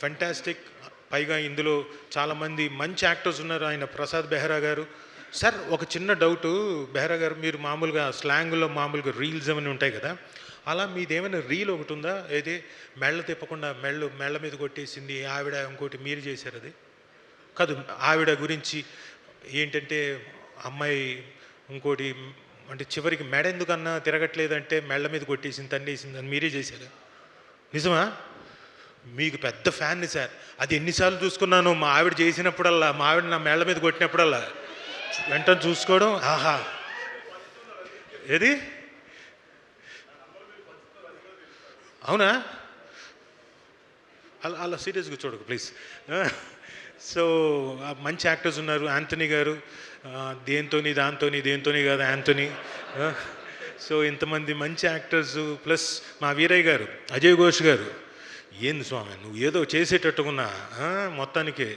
Fantastic. పైగా ఇందులో చాలామంది మంచి యాక్టర్స్ ఉన్నారు. ఆయన ప్రసాద్ బెహ్రా గారు. సార్ ఒక చిన్న డౌటు, బెహ్రా గారు, మీరు మామూలుగా స్లాంగ్లో మామూలుగా రీల్స్ ఏమైనా ఉంటాయి కదా, అలా మీదేమైనా రీల్ ఒకటి ఉందా? ఏది మెళ్ళ తిప్పకుండా మెళ్ళ మీద కొట్టేసింది ఆవిడ, ఇంకోటి మీరు చేశారు అది కాదు, ఆవిడ గురించి ఏంటంటే అమ్మాయి ఇంకోటి, అంటే చివరికి మెడ ఎందుకన్నా తిరగట్లేదంటే మెళ్ళ మీద కొట్టేసింది, తన్నేసింది అని మీరే చేశారు. నిజమా? మీకు పెద్ద ఫ్యాన్ని సార్. అది ఎన్నిసార్లు చూసుకున్నాను, మా ఆవిడ చేసినప్పుడల్లా, మా ఆవిడ నా మెళ్ళ మీద కొట్టినప్పుడల్లా వెంటనే చూసుకోవడం. ఆహా, ఏది అవునా? అలా అలా సీరియస్గా చూడకు ప్లీజ్. సో మంచి యాక్టర్స్ ఉన్నారు. యాంథనీ గారు దేంతోని కాదు యాంథనీ. సో ఇంతమంది మంచి యాక్టర్స్, ప్లస్ మా వీరయ్య గారు, అజయ్ ఘోష్ గారు. ఏంది స్వామి నువ్వు ఏదో చేసేటట్టుకున్నా మొత్తానికి